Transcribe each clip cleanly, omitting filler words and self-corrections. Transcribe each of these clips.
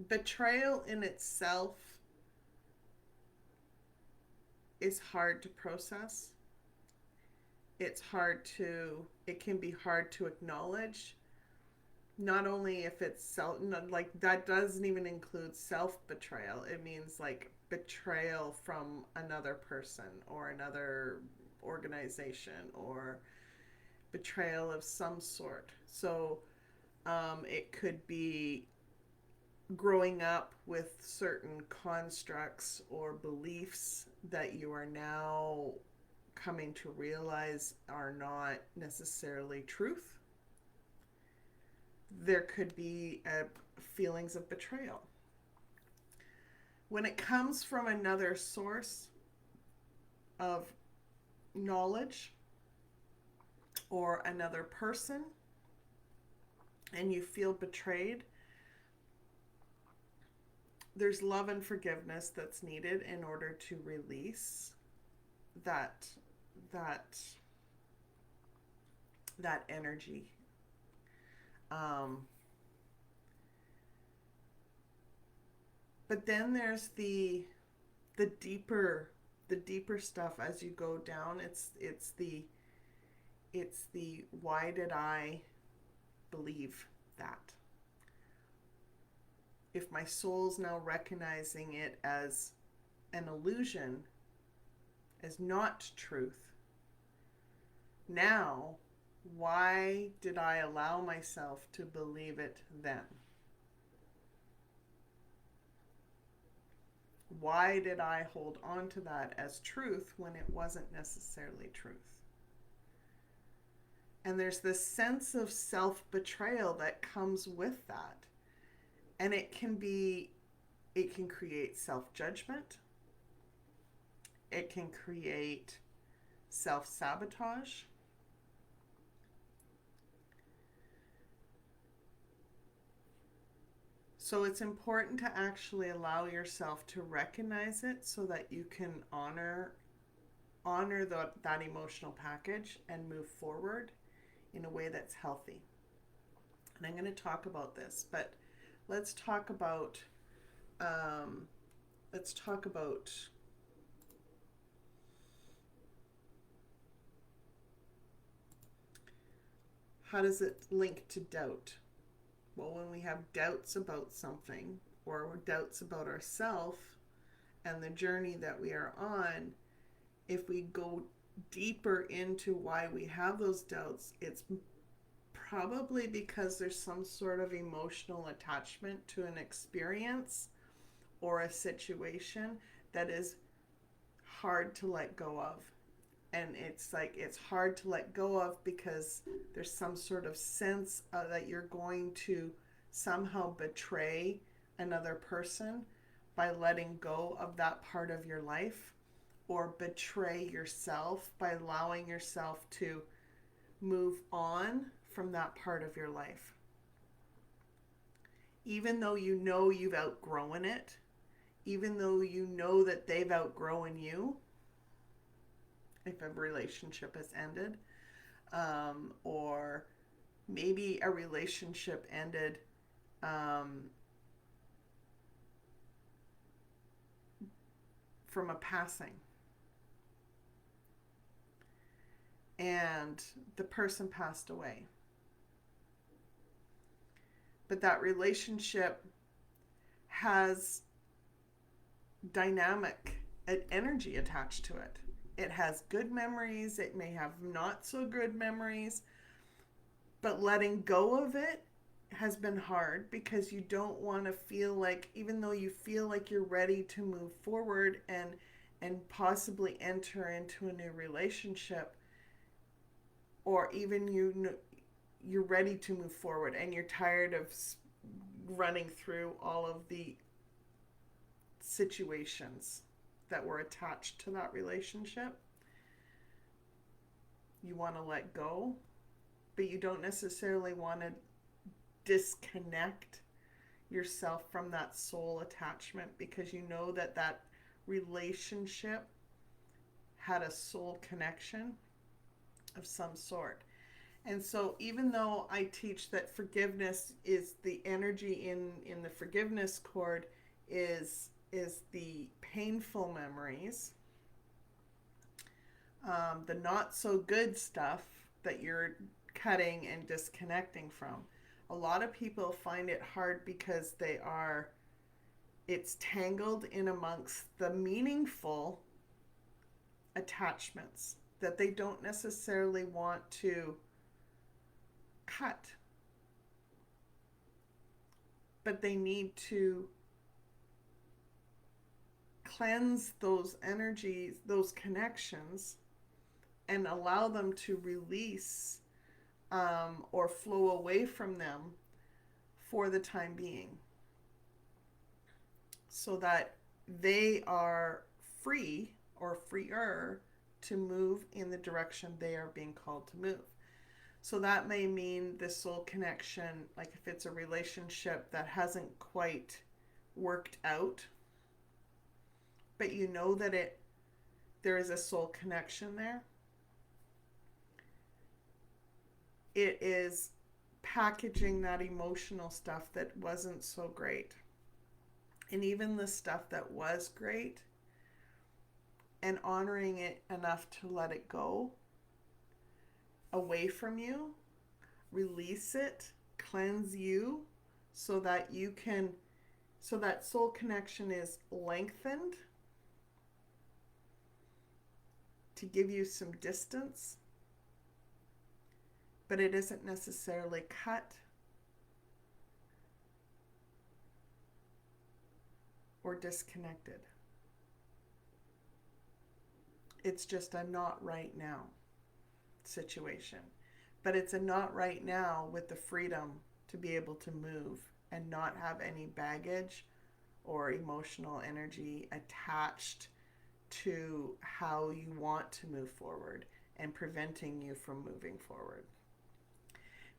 Betrayal in itself is hard to process. It can be hard to acknowledge. Not only if it's like that doesn't even include self betrayal. It means like betrayal from another person or another organization or betrayal of some sort. So it could be growing up with certain constructs or beliefs that you are now coming to realize are not necessarily truth. There could be feelings of betrayal. When it comes from another source of knowledge or another person and you feel betrayed, there's love and forgiveness that's needed in order to release that that that energy. Um, but then there's the deeper the deeper stuff as you go down. It's the why did I believe that? If my soul's now recognizing it as an illusion, as not truth, now why did I allow myself to believe it then? Why did I hold on to that as truth when it wasn't necessarily truth? And there's this sense of self betrayal that comes with that. And it can create self judgment, it can create self sabotage. So it's important to actually allow yourself to recognize it so that you can honor that emotional package and move forward in a way that's healthy. And I'm going to talk about this, but let's talk about um, let's talk about how does it link to doubt. Well, when we have doubts about something or doubts about ourselves and the journey that we are on, if we go deeper into why we have those doubts, it's probably because there's some sort of emotional attachment to an experience or a situation that is hard to let go of. And it's hard to let go of because there's some sort of sense that you're going to somehow betray another person by letting go of that part of your life, or betray yourself by allowing yourself to move on from that part of your life. Even though you know you've outgrown it, even though you know that they've outgrown you, if a relationship has ended, or maybe a relationship ended from a passing, and the person passed away. But that relationship has dynamic energy attached to it. It has good memories, it may have not so good memories, but letting go of it has been hard because you don't want to feel like, even though you feel like you're ready to move forward and possibly enter into a new relationship, or even you're ready to move forward and you're tired of running through all of the situations that were attached to that relationship. You want to let go, but you don't necessarily want to disconnect yourself from that soul attachment because you know that that relationship had a soul connection of some sort. And so even though I teach that forgiveness is the energy in the forgiveness cord is the painful memories, the not so good stuff that you're cutting and disconnecting from. A lot of people find it hard because it's tangled in amongst the meaningful attachments that they don't necessarily want to cut, but they need to cleanse those energies, those connections, and allow them to release or flow away from them for the time being so that they are free or freer to move in the direction they are being called to move. So that may mean the soul connection, like if it's a relationship that hasn't quite worked out, but you know that there is a soul connection there. It is packaging that emotional stuff that wasn't so great. And even the stuff that was great, and honoring it enough to let it go away from you, release it, cleanse you, so that soul connection is lengthened to give you some distance, but it isn't necessarily cut or disconnected. It's just a not right now situation. But it's a not right now with the freedom to be able to move and not have any baggage or emotional energy attached to how you want to move forward and preventing you from moving forward.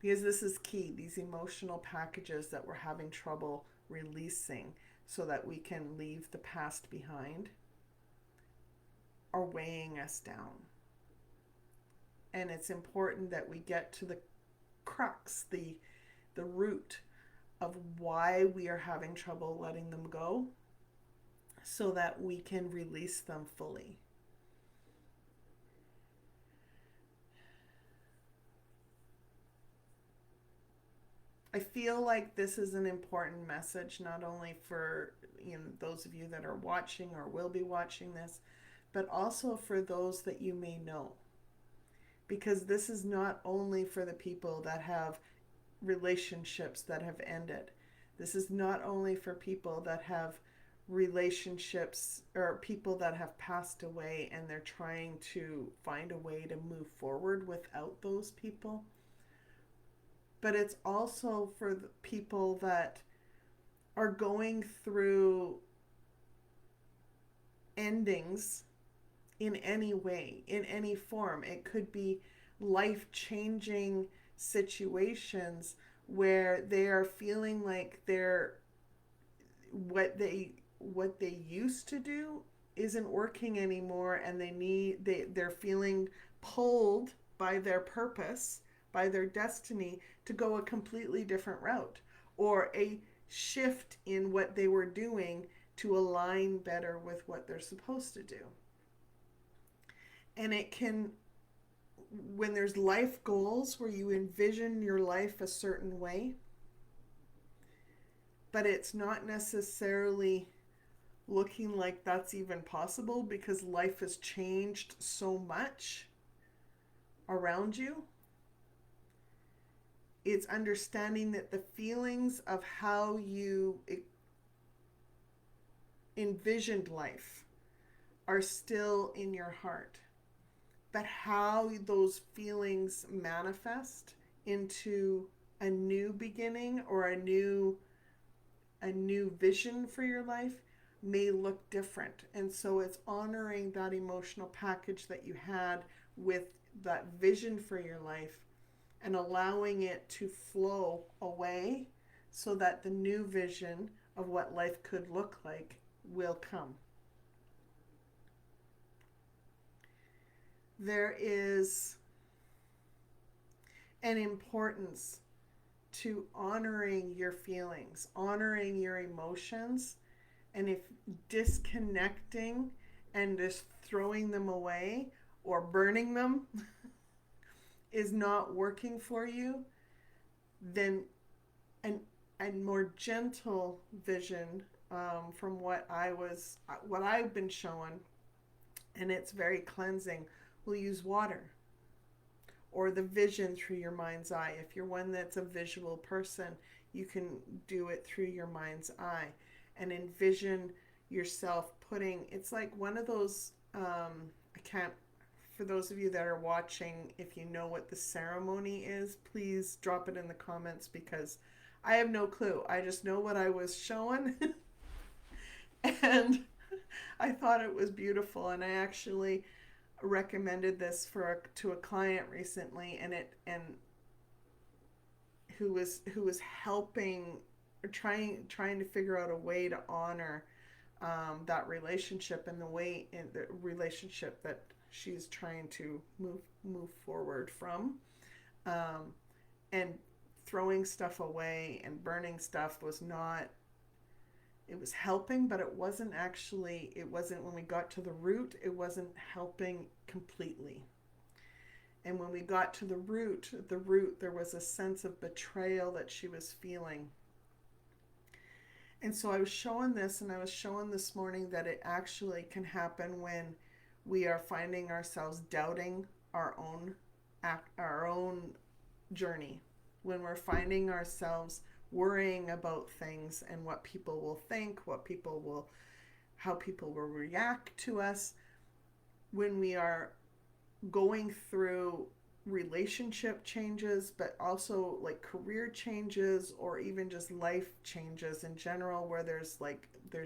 Because this is key, these emotional packages that we're having trouble releasing so that we can leave the past behind are weighing us down. And it's important that we get to the crux, the root of why we are having trouble letting them go so that we can release them fully. I feel like this is an important message, not only for those of you that are watching or will be watching this, but also for those that you may know. Because this is not only for the people that have relationships that have ended. This is not only for people that have relationships or people that have passed away and they're trying to find a way to move forward without those people. But it's also for the people that are going through endings in any way, in any form. It could be life-changing situations where they are feeling like what they used to do isn't working anymore, and they're feeling pulled by their purpose, by their destiny, to go a completely different route, or a shift in what they were doing to align better with what they're supposed to do. And it can, when there's life goals where you envision your life a certain way, but it's not necessarily looking like that's even possible because life has changed so much around you. It's understanding that the feelings of how you envisioned life are still in your heart. But how those feelings manifest into a new beginning or a new vision for your life may look different. And so it's honoring that emotional package that you had with that vision for your life and allowing it to flow away so that the new vision of what life could look like will come. and importance to honoring your feelings, honoring your emotions, and if disconnecting and just throwing them away or burning them is not working for you, then an and more gentle vision, from what I've been shown, and it's very cleansing. We'll use water or the vision through your mind's eye. If you're one that's a visual person, you can do it through your mind's eye and envision yourself putting. It's like one of those. I can't. For those of you that are watching, if you know what the ceremony is, please drop it in the comments because I have no clue. I just know what I was showing, and I thought it was beautiful. And I actually recommended this to a client recently, and who was helping or trying to figure out a way to honor that relationship and the way in the relationship that she's trying to move forward from, and throwing stuff away and burning stuff was not. It was helping, but it wasn't when we got to the root, it wasn't helping completely. And when we got to the root, there was a sense of betrayal that she was feeling. And so I was showing this, and I was showing this morning that it actually can happen when we are finding ourselves doubting our own journey, when we're finding ourselves worrying about things and what people will think, how people will react to us, when we are going through relationship changes, but also like career changes or even just life changes in general, where there's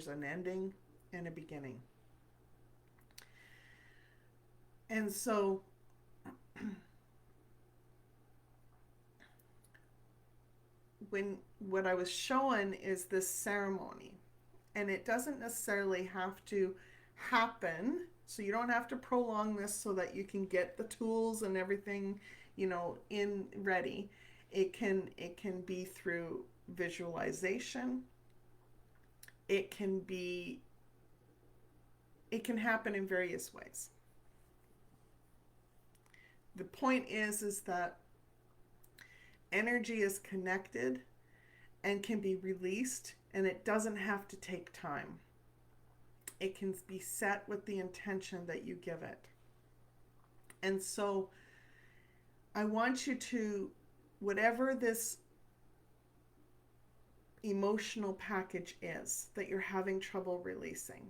an ending and a beginning. And so what I was showing is this ceremony, and it doesn't necessarily have to happen, so you don't have to prolong this so that you can get the tools and everything, in ready. It can be through visualization. It can happen in various ways. The point is that energy is connected and can be released, and it doesn't have to take time. It can be set with the intention that you give it. And so I want you to, whatever this emotional package is that you're having trouble releasing,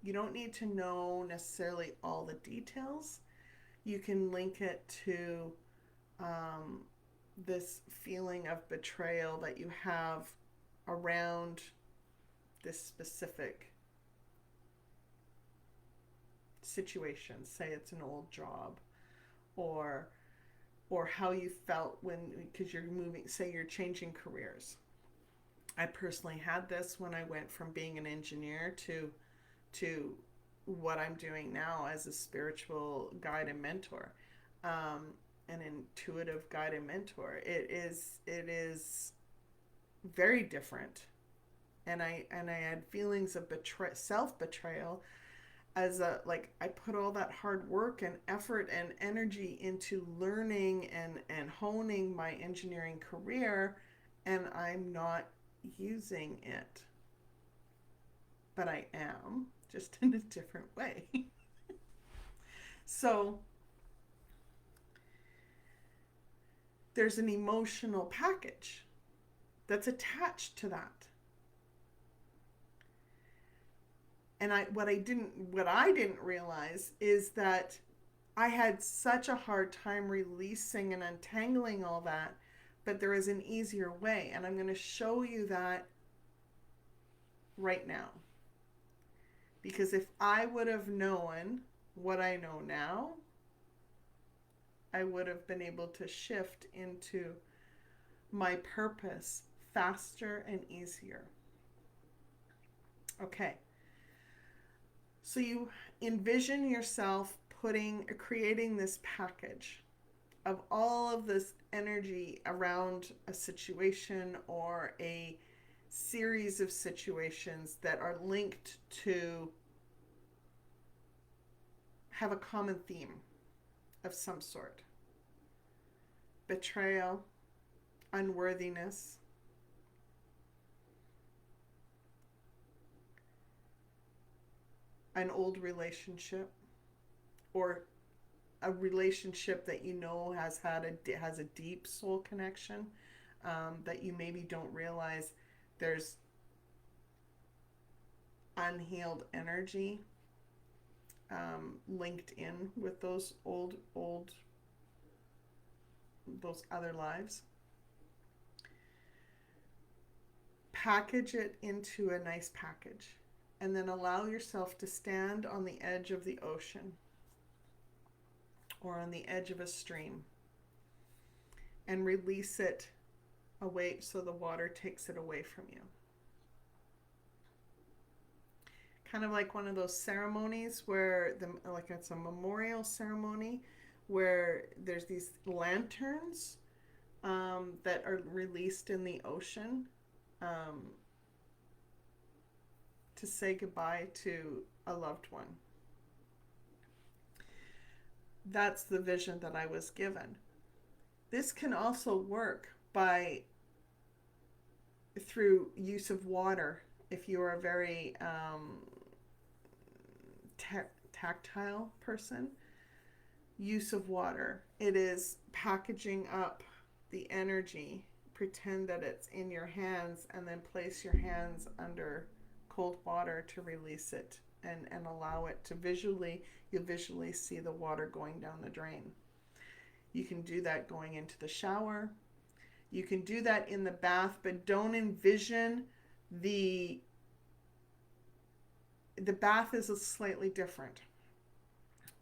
you don't need to know necessarily all the details. You can link it to this feeling of betrayal that you have around this specific situation. Say it's an old job, or how you felt because you're moving, say you're changing careers. I personally had this when I went from being an engineer to what I'm doing now as a spiritual guide and mentor, an intuitive guide and mentor. It is very different, and I had feelings of self-betrayal, as I put all that hard work and effort and energy into learning and honing my engineering career, and I'm not using it. But I am, just in a different way. So there's an emotional package that's attached to that. And what I didn't realize is that I had such a hard time releasing and untangling all that, but there is an easier way, and I'm going to show you that right now. Because if I would have known what I know now, I would have been able to shift into my purpose faster and easier. Okay. So you envision yourself creating this package. of all of this energy around a situation or a series of situations that are linked to have a common theme of some sort: betrayal, unworthiness, an old relationship, or a relationship that you know has a deep soul connection, that you maybe don't realize there's unhealed energy linked in with those those other lives. Package it into a nice package, and then allow yourself to stand on the edge of the ocean or on the edge of a stream and release it away, so the water takes it away from you. Kind of like one of those ceremonies where like it's a memorial ceremony where there's these lanterns that are released in the ocean to say goodbye to a loved one. That's the vision that I was given. This can also work through use of water. If you are a very tactile person, use of water. It is packaging up the energy. Pretend that it's in your hands, and then place your hands under cold water to release it, and allow it to you'll visually see the water going down the drain. You can do that going into the shower. You can do that in the bath, but don't envision the bath is slightly different.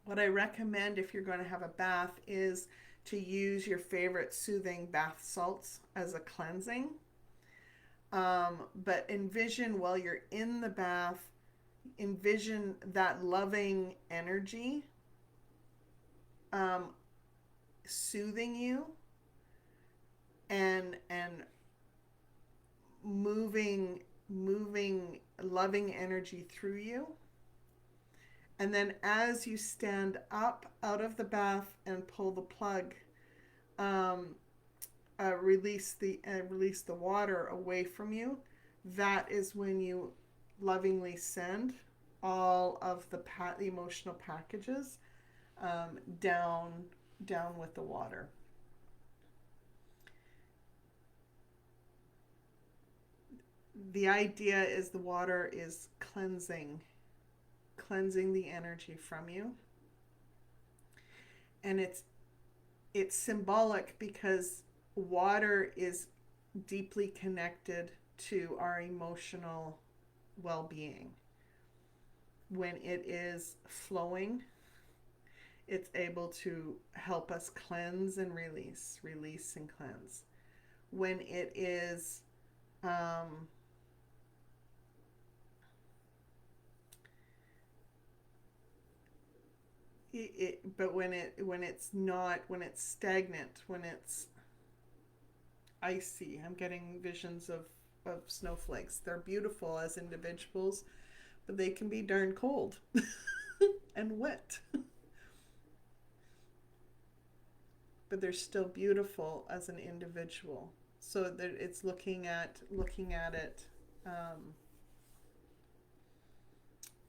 What I recommend if you're going to have a bath is to use your favorite soothing bath salts as a cleansing. But envision while you're in the bath, envision that loving energy soothing you and moving loving energy through you. And then as you stand up out of the bath and pull the plug, release the water away from you, that is when you lovingly send all of the emotional packages down with the water. The idea is the water is cleansing the energy from you. And it's symbolic because water is deeply connected to our emotional well-being. When it is flowing, it's able to help us cleanse and release and cleanse. When it is but when it's not, when it's stagnant, when it's icy, I'm getting visions of snowflakes. They're beautiful as individuals, but they can be darn cold and wet. But they're still beautiful as an individual. So that it's looking at it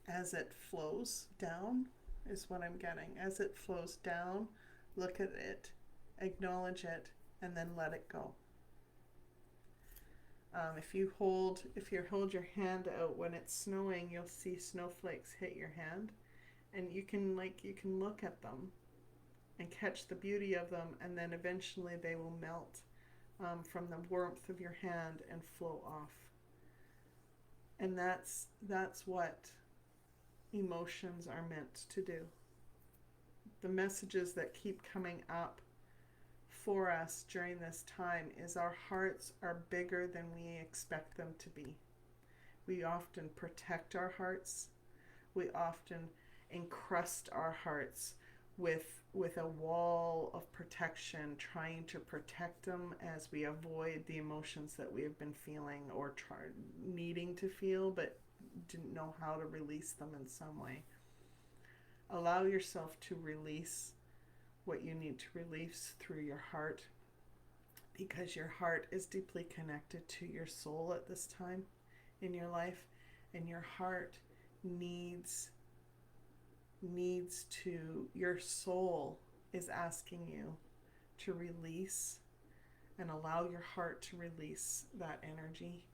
as it flows down is what I'm getting. As it flows down, look at it, acknowledge it, and then let it go. If you hold your hand out when it's snowing, you'll see snowflakes hit your hand, and you can look at them and catch the beauty of them, and then eventually they will melt from the warmth of your hand and flow off. And that's what emotions are meant to do. The messages that keep coming up for us during this time is our hearts are bigger than we expect them to be. We often protect our hearts. We often encrust our hearts with a wall of protection, trying to protect them as we avoid the emotions that we have been feeling or needing to feel, but didn't know how to release them in some way. Allow yourself to release what you need to release through your heart, because your heart is deeply connected to your soul at this time in your life, and your heart needs to, your soul is asking you to release and allow your heart to release that energy.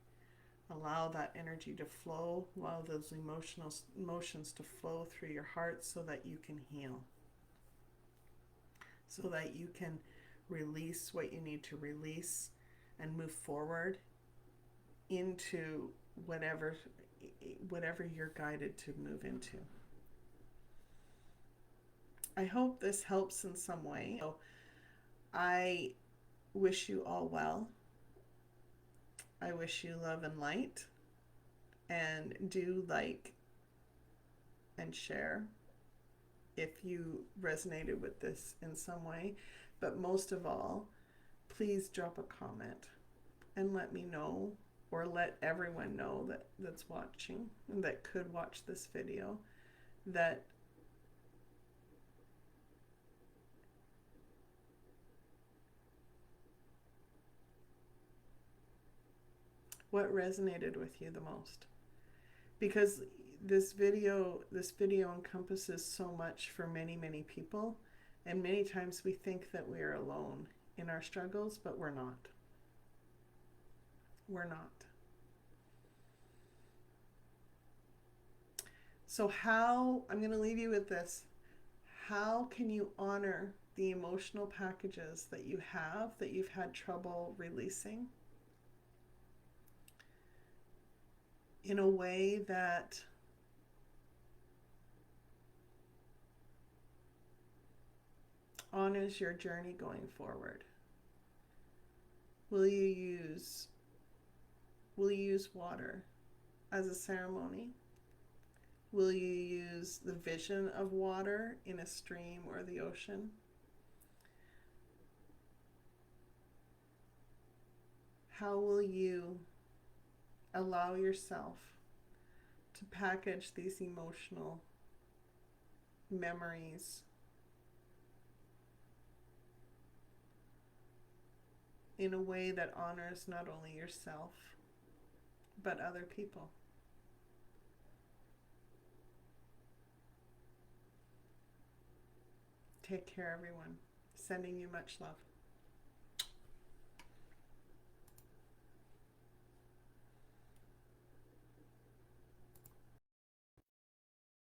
Allow that energy to flow, allow those emotions to flow through your heart so that you can heal, so that you can release what you need to release and move forward into whatever you're guided to move into. I hope this helps in some way. So I wish you all well. I wish you love and light. And do like and share if you resonated with this in some way. But most of all, please drop a comment and let me know, or let everyone know that's watching and that could watch this video, that what resonated with you the most. Because this video encompasses so much for many, many people, and many times we think that we are alone in our struggles, but we're not. We're not. So I'm going to leave you with this. How can you honor the emotional packages that you have, that you've had trouble releasing, in a way that honors your journey going forward? Will you use water as a ceremony? Will you use the vision of water in a stream or the ocean? How will you allow yourself to package these emotional memories in a way that honors not only yourself, but other people? Take care, everyone. Sending you much love.